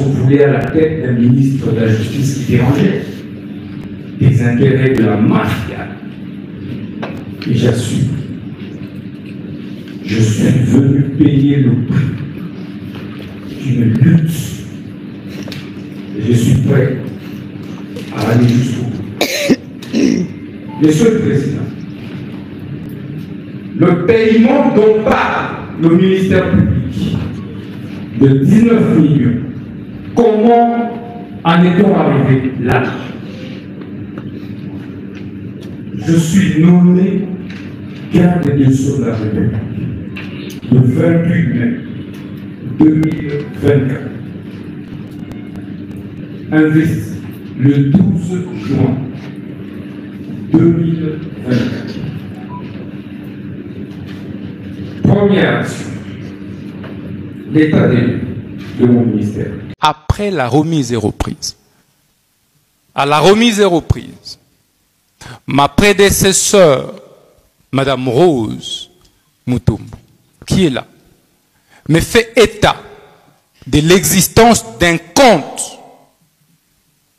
sont voulés à la tête d'un ministre de la Justice qui dérangeait des intérêts de la mafia. Et j'assume. Je suis venu payer le prix d'une lutte. Et je suis prêt à aller jusqu'au bout. Monsieur le Président, le paiement dont parle le ministère public de 19 millions, comment en est-on arrivé là? Je suis nommé garde des Sceaux de la République le 28 mai 2024. Investi le 12 juin 2024. Première action, l'état des lieux de mon ministère. Après la remise et reprise, à la remise et reprise, ma prédécesseure, Madame Rose Mutombo, qui est là, me fait état de l'existence d'un compte.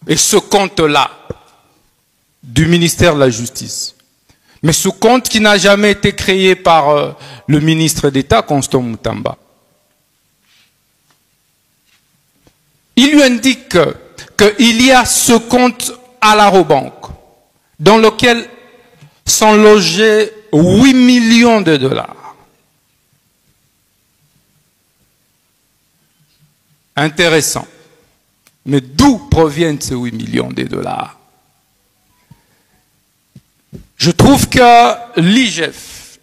Et ce compte-là, du ministère de la Justice. Mais ce compte qui n'a jamais été créé par le ministre d'État, Constant Mutamba. Il lui indique qu'il y a ce compte à l'Arobank, dans lequel sont logés 8 millions de dollars. Intéressant. Mais d'où proviennent ces 8 millions de dollars? Je trouve que l'IGF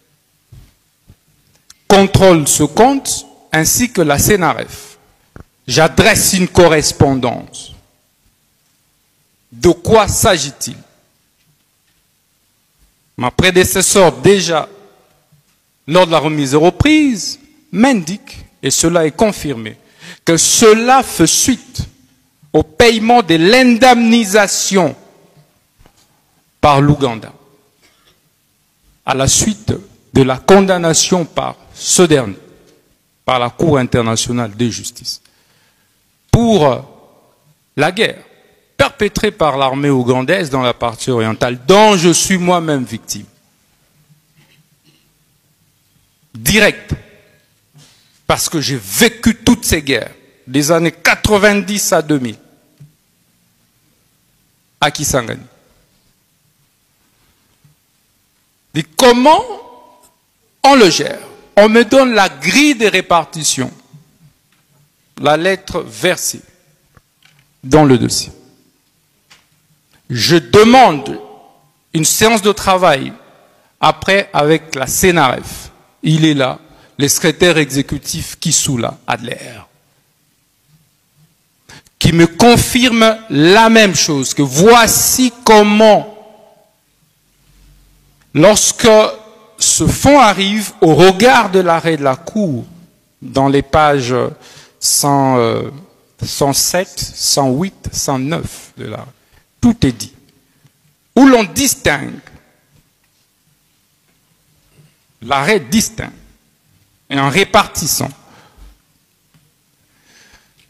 contrôle ce compte ainsi que la CNRF. J'adresse une correspondance. De quoi s'agit-il? Ma prédécesseur, déjà, lors de la remise et reprise, m'indique, et cela est confirmé, que cela fait suite au paiement de l'indemnisation par l'Ouganda, à la suite de la condamnation par ce dernier, par la Cour internationale de justice, pour la guerre perpétrée par l'armée ougandaise dans la partie orientale, dont je suis moi-même victime. Direct. Parce que j'ai vécu toutes ces guerres, des années 90 à 2000, à Kisangani. Et comment on le gère? On me donne la grille de répartition, la lettre versée dans le dossier. Je demande une séance de travail après avec la CNRF. Il est là, le secrétaire exécutif Kisula Adler, qui me confirme la même chose, que voici comment, lorsque ce fonds arrive au regard de l'arrêt de la Cour, dans les pages 107, 108, 109 de l'arrêt, tout est dit, où l'on distingue, l'arrêt distingue, et en répartissant,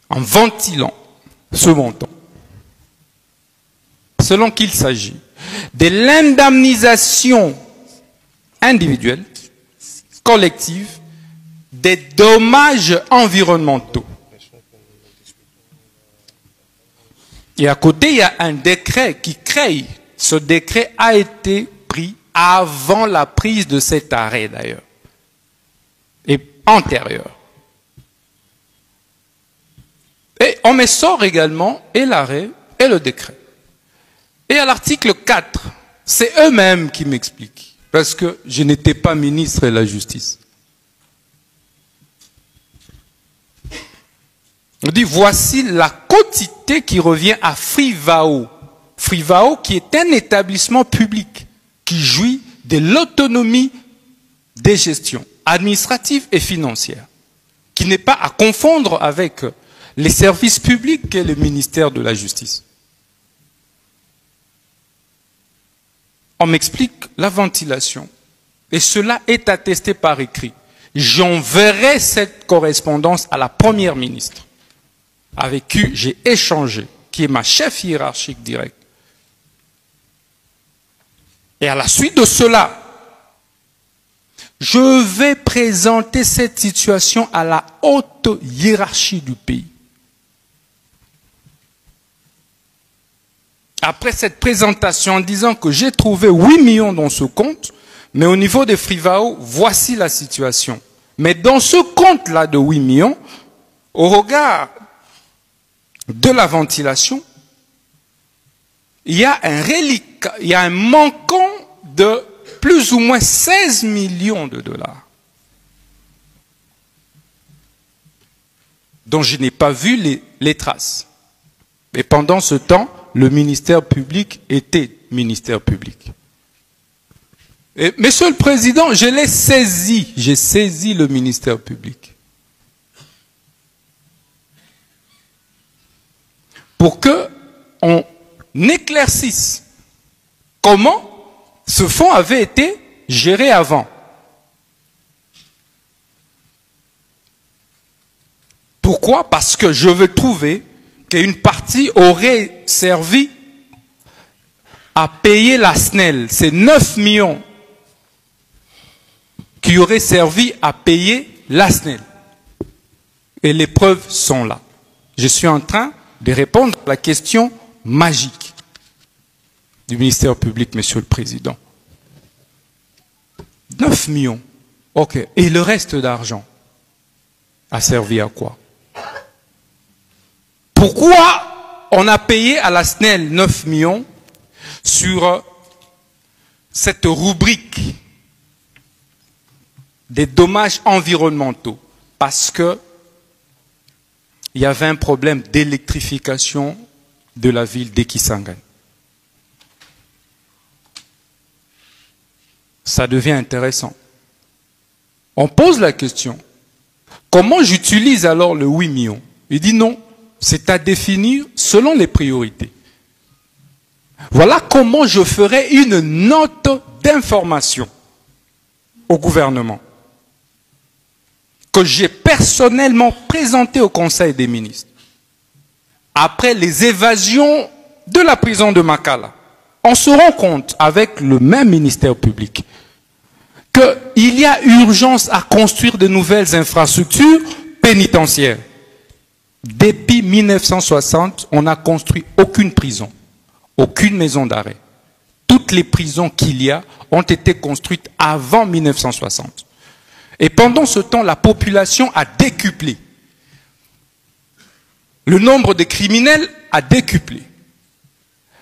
en ventilant ce montant, selon qu'il s'agit de l'indemnisation individuelle, collective, des dommages environnementaux. Et à côté, il y a un décret qui crée. Ce décret a été pris avant la prise de cet arrêt d'ailleurs, et antérieur. Et on me sort également et l'arrêt et le décret. Et à l'article 4, c'est eux-mêmes qui m'expliquent, parce que je n'étais pas ministre de la Justice. On dit, voici la quotité qui revient à Frivao. Frivao qui est un établissement public qui jouit de l'autonomie des gestions administratives et financières, qui n'est pas à confondre avec les services publics qu'est le ministère de la Justice. On m'explique la ventilation, et cela est attesté par écrit. J'enverrai cette correspondance à la première ministre. avec qui j'ai échangé, qui est ma chef hiérarchique direct. Et à la suite de cela, je vais présenter cette situation à la haute hiérarchie du pays. Après cette présentation en disant que j'ai trouvé 8 millions dans ce compte, mais au niveau des Frivao, voici la situation. Mais dans ce compte-là de 8 millions, au regard de la ventilation, il y a un reliquat, il y a un manquant de plus ou moins 16 millions de dollars, dont je n'ai pas vu les traces. Et pendant ce temps, le ministère public était ministère public. Et, Monsieur le Président, je l'ai saisi, j'ai saisi le ministère public. Pour que on éclaircisse comment ce fonds avait été géré avant. Pourquoi? Parce que je veux trouver qu'une partie aurait servi à payer la SNEL. C'est 9 millions qui auraient servi à payer la SNEL. Et les preuves sont là. Je suis en train de répondre à la question magique du ministère public, Monsieur le Président. 9 millions. OK. Et le reste d'argent a servi à quoi? Pourquoi on a payé à la SNEL 9 millions sur cette rubrique des dommages environnementaux? Parce que il y avait un problème d'électrification de la ville d'Ekisangani. Ça devient intéressant. On pose la question, comment j'utilise alors le 8 millions? Il dit non, c'est à définir selon les priorités. Voilà comment je ferai une note d'information au gouvernement que j'ai personnellement présentée au Conseil des ministres. Après les évasions de la prison de Makala, on se rend compte avec le même ministère public qu'il y a urgence à construire de nouvelles infrastructures pénitentiaires. Depuis 1960, on n'a construit aucune prison, aucune maison d'arrêt. Toutes les prisons qu'il y a ont été construites avant 1960. Et pendant ce temps, la population a décuplé. Le nombre de criminels a décuplé.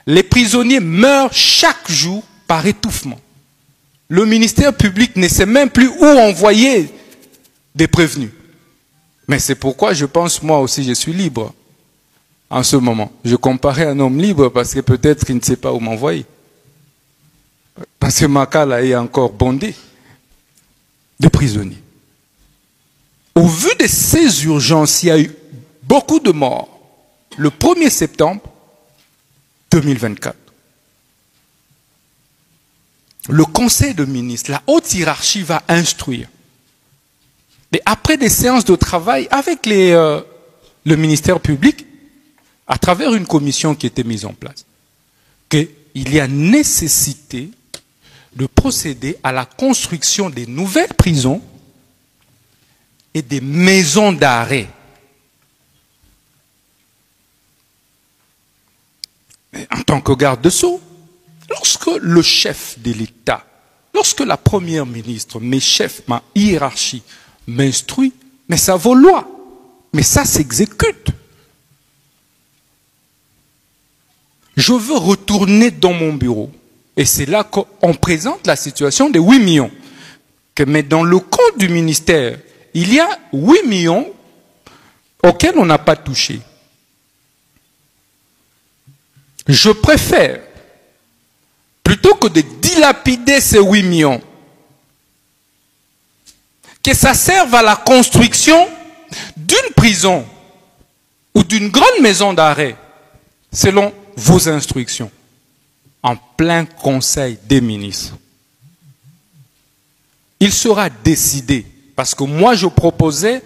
Les prisonniers meurent chaque jour par étouffement. Le ministère public ne sait même plus où envoyer des prévenus. Mais c'est pourquoi je pense, moi aussi, je suis libre en ce moment. Je comparais un homme libre parce que peut-être qu'il ne sait pas où m'envoyer. Parce que Makala est encore bondé de prisonniers. Au vu de ces urgences, il y a eu beaucoup de morts le 1er septembre 2024. Le Conseil de ministres, la haute hiérarchie va instruire. Et après des séances de travail avec le ministère public, à travers une commission qui était mise en place, qu'il y a nécessité de procéder à la construction des nouvelles prisons et des maisons d'arrêt. En tant que garde-sceau, lorsque le chef de l'État, lorsque la première ministre, mes chefs, ma hiérarchie, m'instruit, mais ça vaut loi, mais ça s'exécute. Je veux retourner dans mon bureau, et c'est là qu'on présente la situation des 8 millions. Mais dans le compte du ministère, il y a 8 millions auxquels on n'a pas touché. Je préfère, plutôt que de dilapider ces 8 millions, que ça serve à la construction d'une prison ou d'une grande maison d'arrêt, selon vos instructions, en plein Conseil des ministres. Il sera décidé, parce que moi je proposais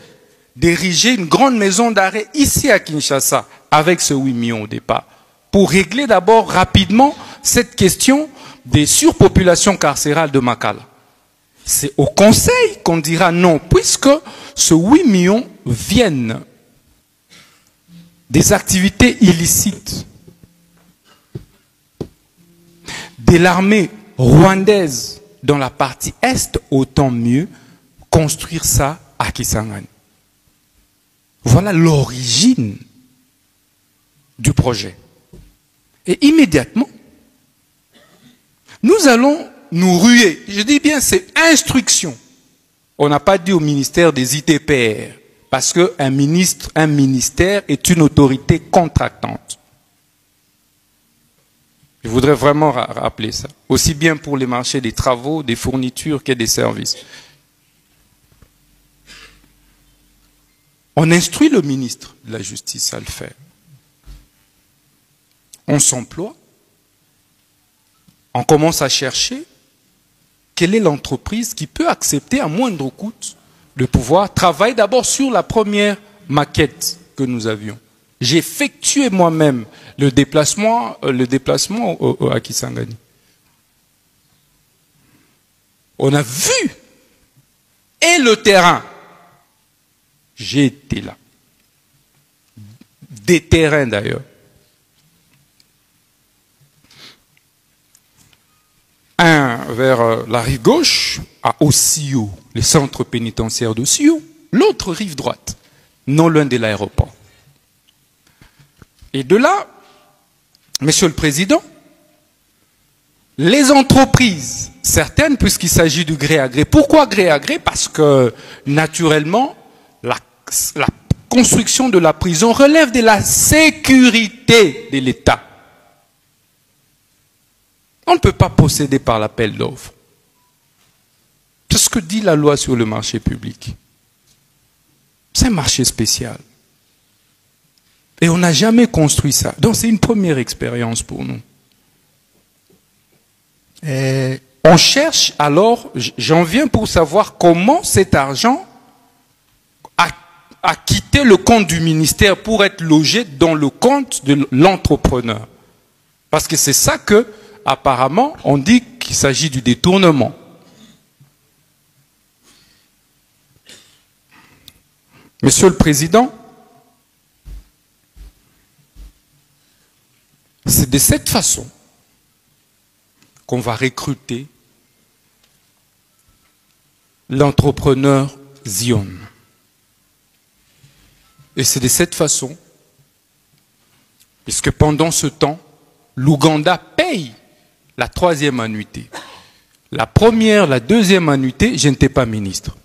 d'ériger une grande maison d'arrêt ici à Kinshasa, avec ce 8 millions au départ, pour régler d'abord rapidement cette question des surpopulations carcérales de Makala. C'est au Conseil qu'on dira non, puisque ce 8 millions viennent des activités illicites de l'armée rwandaise dans la partie Est, autant mieux construire ça à Kisangani. Voilà l'origine du projet. Et immédiatement, nous allons nous ruer. Je dis bien, c'est instruction. On n'a pas dit au ministère des ITPR, parce qu'un ministère est une autorité contractante. Je voudrais vraiment rappeler ça. Aussi bien pour les marchés des travaux, des fournitures que des services. On instruit le ministre de la Justice à le faire. On s'emploie. On commence à chercher quelle est l'entreprise qui peut accepter à moindre coût de pouvoir travailler d'abord sur la première maquette que nous avions. J'ai effectué moi-même le déplacement à Kisangani. On a vu et le terrain. J'ai été là. Des terrains d'ailleurs. Un vers la rive gauche, à Osio, les centres pénitentiaires d'Osio. L'autre rive droite, non loin de l'aéroport. Et de là, Monsieur le Président, les entreprises, certaines, puisqu'il s'agit du gré à gré. Pourquoi gré à gré? Parce que, naturellement, la construction de la prison relève de la sécurité de l'État. On ne peut pas procéder par l'appel d'offres. C'est ce que dit la loi sur le marché public. C'est un marché spécial. Et on n'a jamais construit ça. Donc c'est une première expérience pour nous. Et on cherche alors, j'en viens pour savoir comment cet argent a quitté le compte du ministère pour être logé dans le compte de l'entrepreneur. Parce que c'est ça que, apparemment, on dit qu'il s'agit du détournement. Monsieur le Président, c'est de cette façon qu'on va recruter l'entrepreneur Zion. Et c'est de cette façon, puisque pendant ce temps, l'Ouganda paye la 3e annuité. La première, la 2e annuité, je n'étais pas ministre.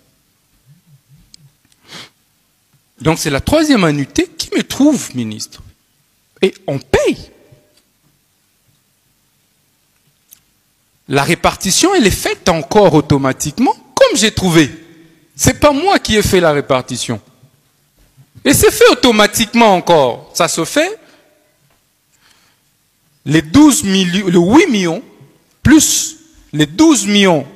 Donc c'est la 3e annuité qui me trouve ministre. Et on paye. La répartition, elle est faite encore automatiquement, comme j'ai trouvé. C'est pas moi qui ai fait la répartition. Et c'est fait automatiquement encore. Ça se fait. Les 12 millions, le 8 millions, plus les 12 millions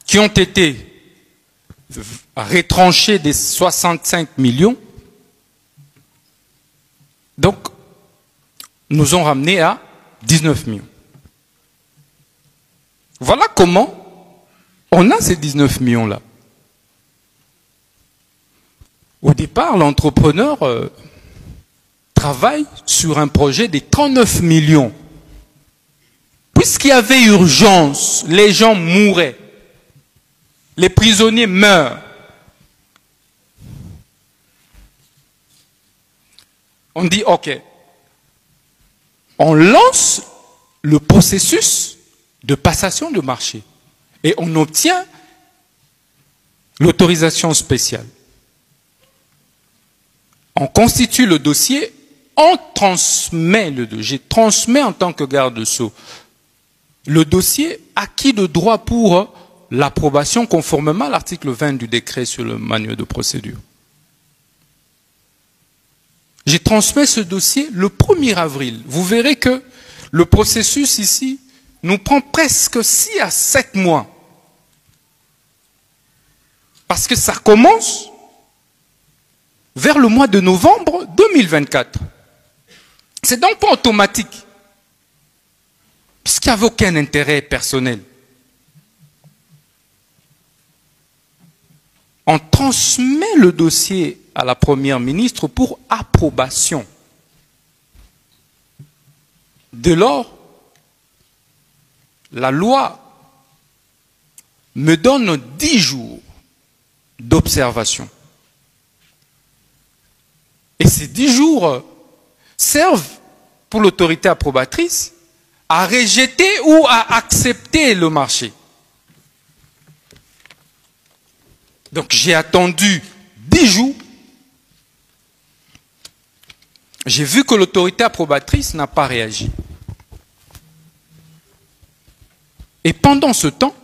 qui ont été retranchés des 65 millions, donc, nous ont ramené à 19 millions. Voilà comment on a ces 19 millions-là. Au départ, l'entrepreneur travaille sur un projet de 39 millions. Puisqu'il y avait urgence, les gens mouraient. Les prisonniers meurent. On dit, ok, on lance le processus de passation de marché et on obtient l'autorisation spéciale. On constitue le dossier, on transmet le dossier. Je transmets en tant que garde-sceau le dossier acquis de droit pour l'approbation conformément à l'article 20 du décret sur le manuel de procédure. Je transmets ce dossier le 1er avril. Vous verrez que le processus ici nous prend presque 6 à 7 mois. Parce que ça commence vers le mois de novembre 2024. C'est donc pas automatique. Puisqu'il n'y avait aucun intérêt personnel. On transmet le dossier à la Première ministre pour approbation. Dès lors, la loi me donne 10 jours d'observation. Et ces 10 jours servent pour l'autorité approbatrice à rejeter ou à accepter le marché. Donc j'ai attendu 10 jours. J'ai vu que l'autorité approbatrice n'a pas réagi. Et pendant ce temps,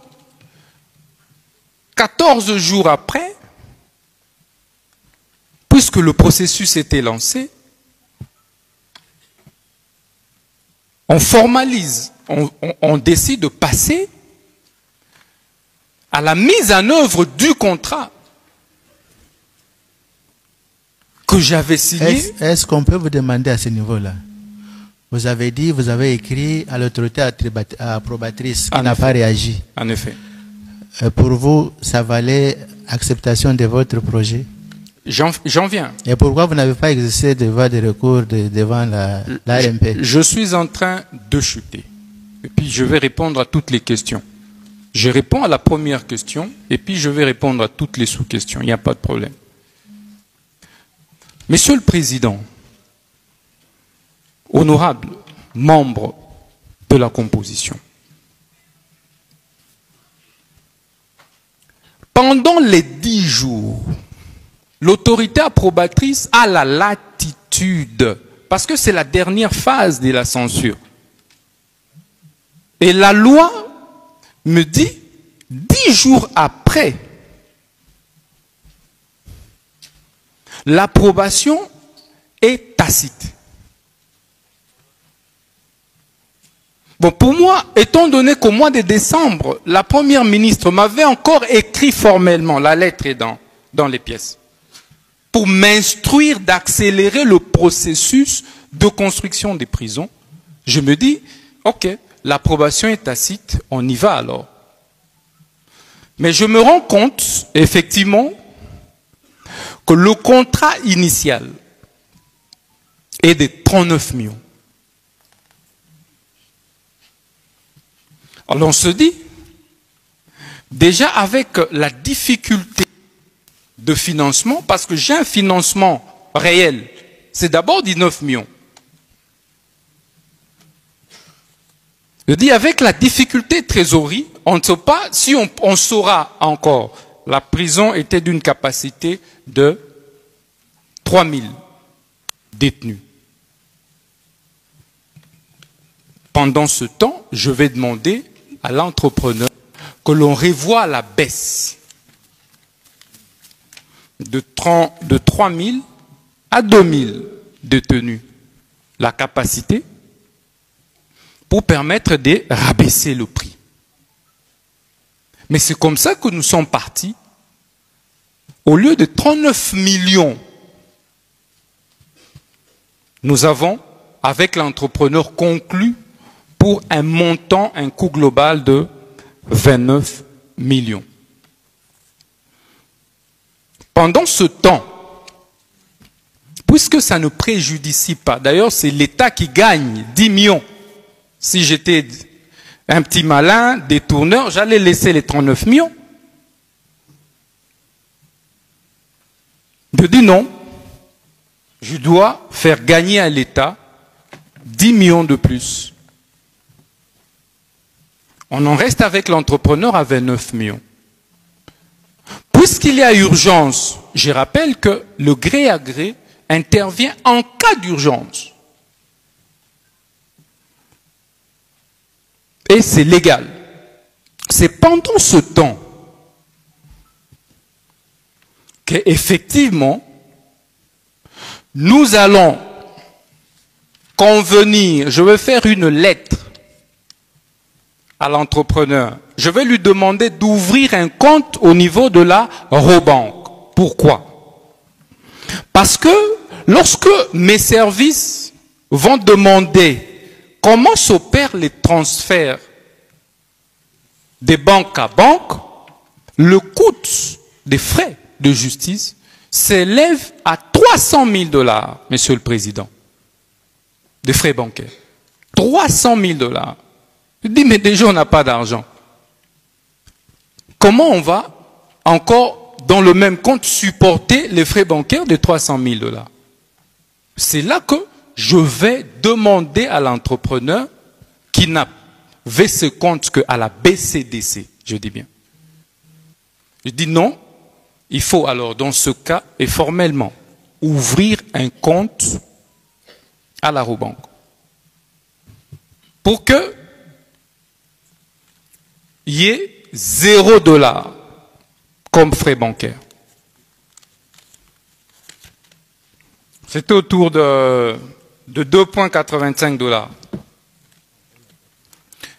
14 jours après, puisque le processus était lancé, on formalise, on décide de passer à la mise en œuvre du contrat que j'avais signé. Est-ce qu'on peut vous demander à ce niveau-là? Vous avez dit, vous avez écrit à l'autorité approbatrice qui n'a pas réagi. En effet. Pour vous, ça valait acceptation de votre projet? J'en viens. Et pourquoi vous n'avez pas exercé de voie de recours devant l'ARMP? Je suis en train de chuter. Et puis je vais répondre à toutes les questions. Je réponds à la première question et puis je vais répondre à toutes les sous-questions. Il n'y a pas de problème. Monsieur le Président, honorable membre de la composition, pendant les 10 jours, l'autorité approbatrice a la latitude, parce que c'est la dernière phase de la censure. Et la loi me dit, 10 jours après, l'approbation est tacite. Bon, pour moi, étant donné qu'au mois de décembre, la Première ministre m'avait encore écrit formellement, la lettre est dans les pièces, pour m'instruire d'accélérer le processus de construction des prisons, je me dis, ok, l'approbation est tacite, on y va alors. Mais je me rends compte, effectivement, que le contrat initial est de 39 millions. Alors on se dit, déjà avec la difficulté de financement, parce que j'ai un financement réel, c'est d'abord 19 millions. Je dis, avec la difficulté de trésorerie, on ne sait pas si on saura encore. La prison était d'une capacité de 3000 détenus. Pendant ce temps, je vais demander à l'entrepreneur que l'on revoie à la baisse de 3000 à 2000 détenus la capacité pour permettre de rabaisser le prix. Mais c'est comme ça que nous sommes partis. Au lieu de 39 millions, nous avons, avec l'entrepreneur, conclu pour un montant, un coût global de 29 millions. Pendant ce temps, puisque ça ne préjudicie pas, d'ailleurs c'est l'État qui gagne 10 millions. Si j'étais un petit malin, détourneur, j'allais laisser les 39 millions. Je dis non, je dois faire gagner à l'État 10 millions de plus. On en reste avec l'entrepreneur à 29 millions. Puisqu'il y a urgence, je rappelle que le gré à gré intervient en cas d'urgence. Et c'est légal. C'est pendant ce temps qu'effectivement, nous allons convenir, je vais faire une lettre à l'entrepreneur je vais lui demander d'ouvrir un compte au niveau de la Robank. Pourquoi? Parce que lorsque mes services vont demander comment s'opèrent les transferts des banques à banque, le coût des frais de justice s'élève à 300 000 $, Monsieur le Président, des frais bancaires. 300 000 $. Je dis, mais déjà, on n'a pas d'argent. Comment on va encore, dans le même compte, supporter les frais bancaires de 300 000 $? C'est là que je vais demander à l'entrepreneur qui n'avait ce compte qu'à la BCDC, je dis bien. Je dis non, il faut alors, dans ce cas, et formellement, ouvrir un compte à la Robank. Pour que il y ait 0 $ comme frais bancaires. C'était autour de 2,85 $.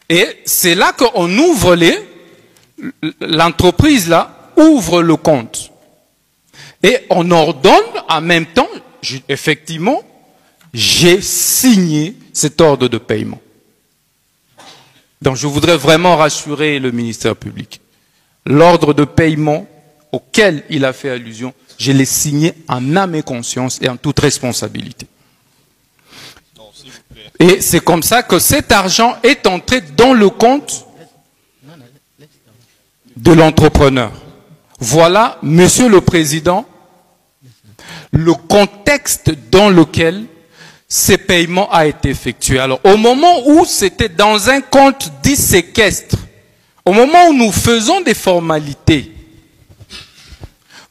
Et c'est là qu'on ouvre l'entreprise là ouvre le compte. Et on ordonne en même temps, effectivement, j'ai signé cet ordre de paiement. Donc je voudrais vraiment rassurer le ministère public. L'ordre de paiement auquel il a fait allusion, je l'ai signé en âme et conscience et en toute responsabilité. Et c'est comme ça que cet argent est entré dans le compte de l'entrepreneur. Voilà, Monsieur le Président, le contexte dans lequel ces paiements a été effectué. Alors, au moment où c'était dans un compte dit séquestre, au moment où nous faisons des formalités,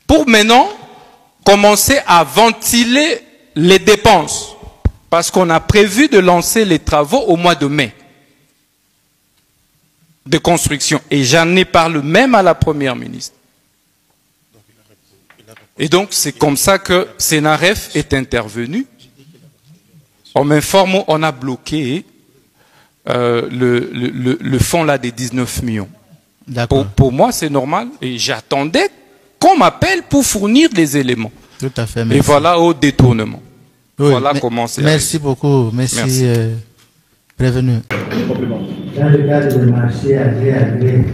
pour maintenant commencer à ventiler les dépenses, parce qu'on a prévu de lancer les travaux au mois de mai de construction. Et j'en ai parlé même à la Première ministre. Et donc, c'est comme ça que Sénaref est intervenu. On m'informe, on a bloqué le fonds là des 19 millions. Pour moi, c'est normal. Et j'attendais qu'on m'appelle pour fournir des éléments. Tout à fait. Merci. Et voilà au détournement. Oui, voilà comment c'est. Merci beaucoup. Merci. Prévenu. Dans le cadre du marché agré,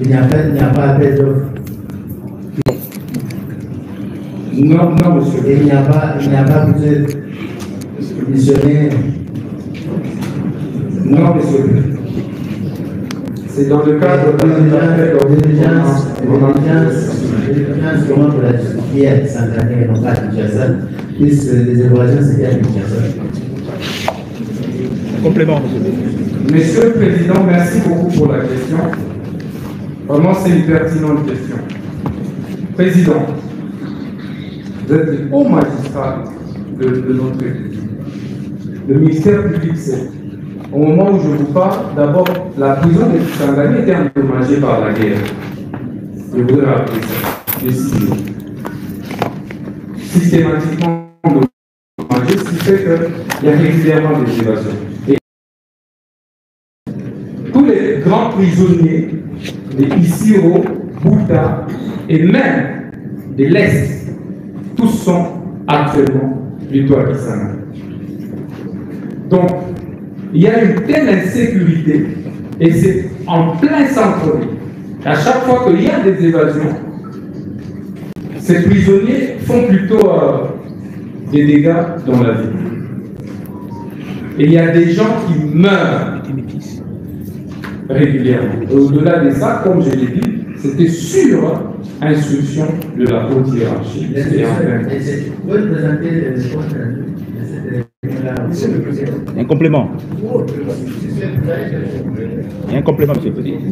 il n'y a pas appel d'offres. Non, monsieur. Il n'y a pas peut-être missionnaire. Non, monsieur. C'est dans le cadre de l'urgence, comment pour la justifier à Santander et non pas à Kinshasa, puisque les évasions c'était à Kinshasa. Complément, monsieur. Monsieur le Président, merci beaucoup pour la question. Vraiment, c'est une pertinente question. Président, vous êtes le haut magistrat de notre pays. Le ministère public, c'est au moment où je vous parle, d'abord, la prison de Kisangani était endommagée par la guerre. Je voudrais rappeler ça. Les 6 jours. Systématiquement endommagée, ce qui fait qu'il y a régulièrement des évasions. Et tous les grands prisonniers, les Isiro, Bouta et même de l'Est, tous sont actuellement plutôt à Kisangani. Donc, il y a une telle insécurité, et c'est en plein centre-ville. À chaque fois qu'il y a des évasions, ces prisonniers font plutôt des dégâts dans la ville. Et il y a des gens qui meurent régulièrement. Au-delà de ça, comme je l'ai dit, c'était sur instruction de la haute hiérarchie. Vous pouvez présenter le compte un complément. Il y a un complément, monsieur le Président.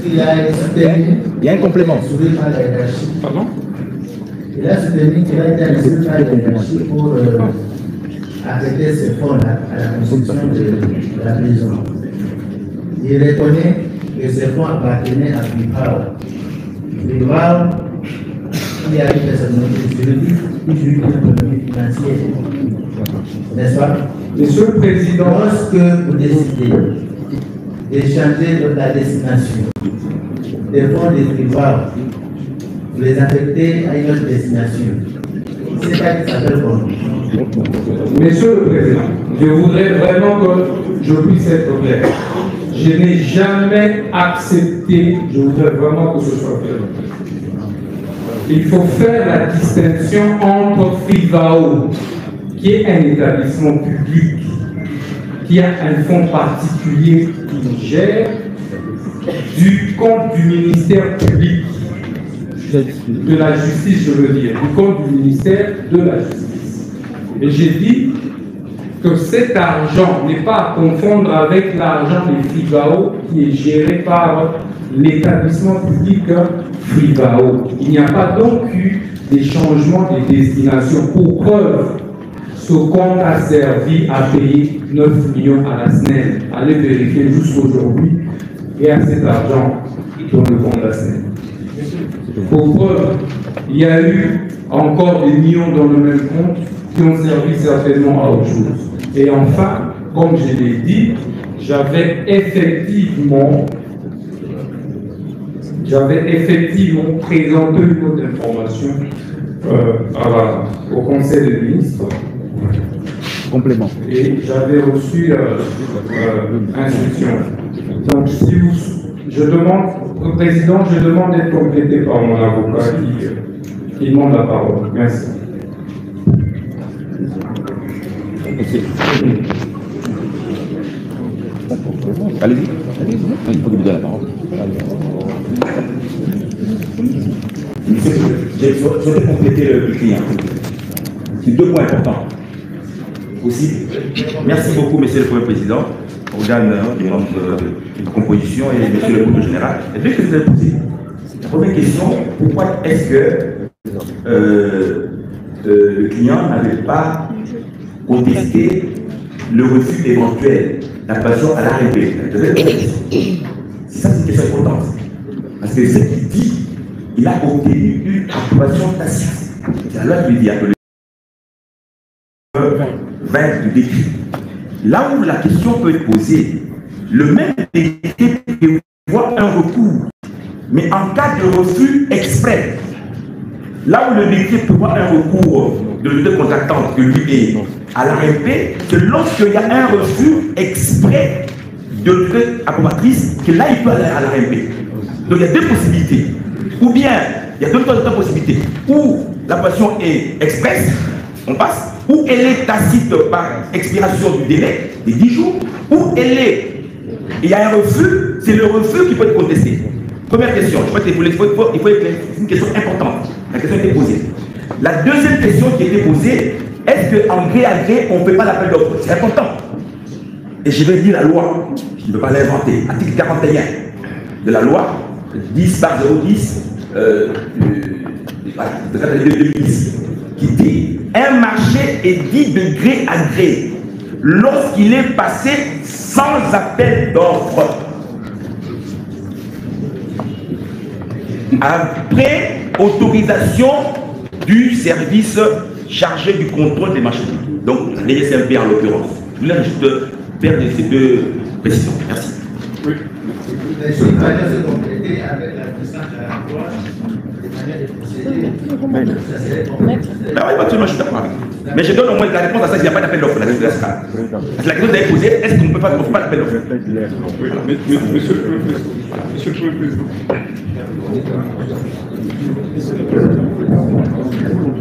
Il y a un complément. Pardon? Il a soutenu qu'il a été inscrit par la hiérarchie pour affecter ce fonds-là à la construction de la prison. Il reconnaît que ce fonds appartenait à Bipao. Bipao il y a une personnalité juridique qui jouit d'une autonomie financière. N'est-ce pas? Monsieur le Président, lorsque vous décidez d'échanger la destination des fonds des tribunaux, vous les affectez à une autre destination, c'est ça qui s'appelle comment? Monsieur le Président, je voudrais vraiment que je puisse être clair. Je n'ai jamais accepté, je voudrais vraiment que ce soit clair. Il faut faire la distinction entre FIVAO, qui est un établissement public, qui a un fonds particulier qui gère, du compte du ministère public, de la justice, je veux dire, du compte du ministère de la justice. Et j'ai dit que cet argent n'est pas à confondre avec l'argent des FIVAO qui est géré par l'établissement public FIVAO. Il n'y a pas donc eu des changements de destination. Pour preuve, ce compte a servi à payer 9 millions à la SNEL. Allez vérifier jusqu'aujourd'hui, il y a cet argent dans le compte de la SNEL. Pour preuve, il y a eu encore des millions dans le même compte qui ont servi certainement à autre chose. Et enfin, comme je l'ai dit, j'avais effectivement présenté une autre information au Conseil des ministres. Complément. Et j'avais reçu instruction. Donc, si vous, je demande, au Président, je demande d'être complété par mon avocat qui demande la parole. Merci. Allez-y. Il faut que vous donne la parole. J'ai souhaité compléter le client. C'est deux points importants. Aussi, merci beaucoup, Monsieur le Premier Président, organe des membres de composition et Monsieur le Président général. Et deux questions à poser. La première question, pourquoi est-ce que le client n'avait pas contesté le refus éventuel d'approbation à l'ARP? Ça, c'est une question importante. Parce que ce qu'il dit, il a obtenu une approbation tacite. C'est la loi qui lui dit, 20 du décret. Là où la question peut être posée, le même décret prévoit un recours, mais en cas de refus exprès. Là où le décret prévoit un recours de l'autorité contractante que lui est à l'ARP, c'est lorsqu'il y a un refus exprès de l'autorité approbatrice que là il peut aller à l'ARP. Donc il y a deux possibilités. Ou bien, il y a deux possibilités. Ou l'approbation est expresse, on passe, ou elle est tacite par expiration du délai des 10 jours, ou elle est, il y a un refus, c'est le refus qui peut être contesté. Première question, je crois qu'il faut éclairer, c'est une question importante. La question a été posée. La deuxième question qui a été posée, est-ce qu'en gré à gré, on ne fait pas l'appel d'offres? C'est important. Et je vais dire la loi, je ne peux pas l'inventer, article 41 de la loi 10/010 de 2010, qui dit un marché est dit de gré à gré lorsqu'il est passé sans appel d'offres. Après autorisation du service chargé du contrôle des marchés publics. Donc, la DGCMP en l'occurrence. Je voulais juste faire ces deux précisions. Merci. Oui. Les choses doivent se compléter avec la puissance de la loi, de manière de procéder. Ça serait complété. Absolument, je suis d'accord avec vous. Mais je donne au moins la réponse à ça, s'il n'y a pas d'appel d'offres. La question que vous avez posée, est-ce qu'on ne peut pas l'appel d'offres? Monsieur le Président.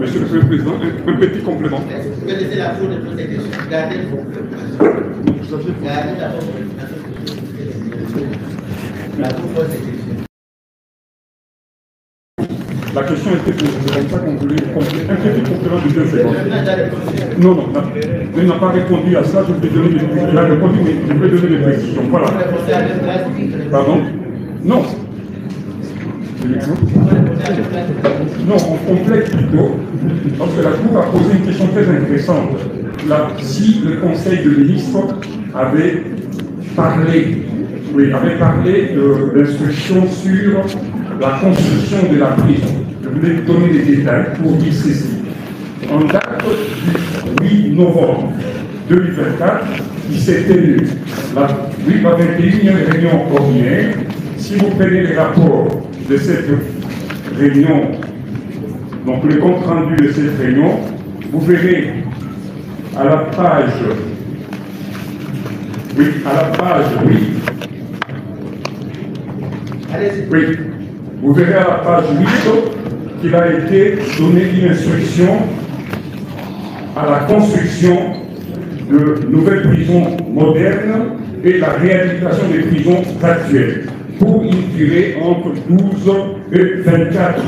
Monsieur le Président, un petit complément. Vous pouvez laisser la cour de poser des questions. Gardez le complément. Gardez d'abord la cour pose des questions. La question était posée, c'est comme ça qu'on voulait compléter. Un petit complément de 2 secondes. Non, il n'a pas répondu à ça, je vais donner des précisions. Il a répondu, mais je vais donner des précisions. Voilà. Pardon? Non. Non, on complète plutôt, parce que la Cour a posé une question très intéressante. Là, si le Conseil de ministres avait parlé de l'instruction sur la construction de la prison, Je voulais donner des détails pour dire ceci. En date du 8 novembre 2024, il s'est tenu la 21e réunion ordinaire. Si vous prenez les rapports de cette réunion, donc le compte rendu de cette réunion, vous verrez à la page, oui, vous verrez à la page 8 qu'il a été donné une instruction à la construction de nouvelles prisons modernes et la réhabilitation des prisons actuelles pour une durée entre 12 et 24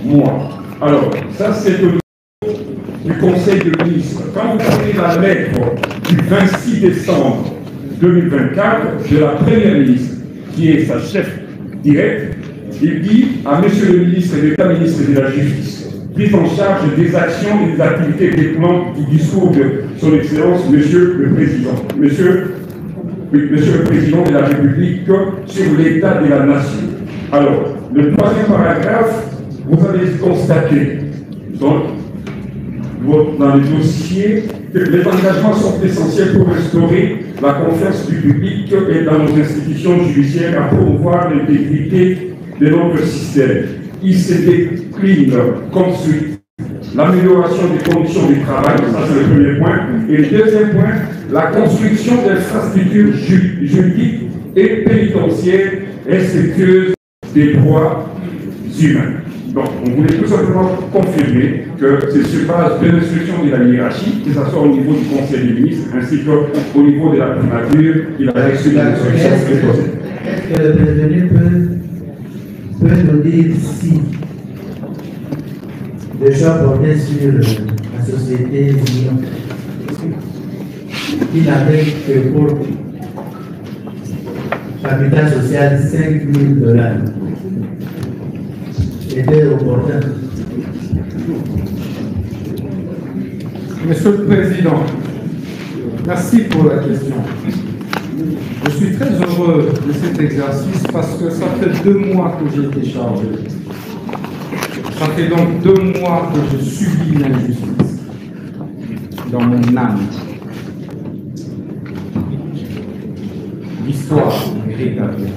mois. Alors, ça c'est au niveau du Conseil de ministres. Quand vous prenez la lettre du 26 décembre 2024 de la Première ministre, qui est sa chef directe, il dit à Monsieur le ministre et l'État ministre de la Justice, prise en charge des actions et des activités découlant du discours de son Excellence, Monsieur le Président. Monsieur le Président de la République sur l'état de la nation. Alors, le troisième paragraphe, vous avez constaté dans les dossiers que les engagements sont essentiels pour restaurer la confiance du public et dans nos institutions judiciaires à promouvoir l'intégrité de notre système. Il se décline comme suit. L'amélioration des conditions du travail, ça c'est le premier point. Et le deuxième point, la construction d'infrastructures juridiques et pénitentiaires respectueuses des droits humains. Donc, on voulait tout simplement confirmer que c'est sur base de l'instruction de la hiérarchie, que ce soit au niveau du Conseil des ministres, ainsi qu'au niveau de la primature, il a reçu l'instruction. Est-ce que le prévenu peut nous dire si le choix porté sur la société Lyon, qui n'avait que pour capital social $5 000, était opportun? Monsieur le Président, merci pour la question. Je suis très heureux de cet exercice parce que ça fait 2 mois que j'ai été chargé. Ça fait donc 2 mois que je subis l'injustice dans mon âme. L'histoire mérite à venir.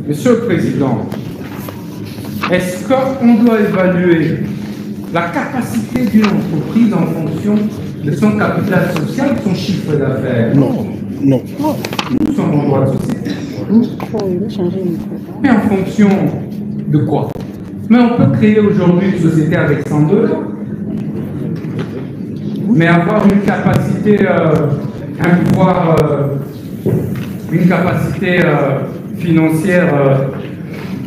Monsieur le Président, est-ce qu'on doit évaluer la capacité d'une entreprise en fonction de son capital social, de son chiffre d'affaires? Non, non. Nous sommes en droit de société. Mais en fonction de quoi? Mais on peut créer aujourd'hui une société avec $100. Mais avoir une capacité, une capacité financière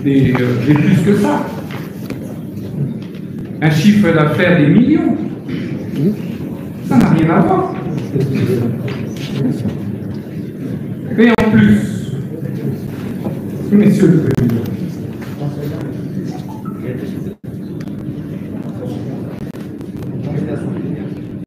des plus que ça. Un chiffre d'affaires des millions. Ça n'a rien à voir. Et en plus, Monsieur le Président,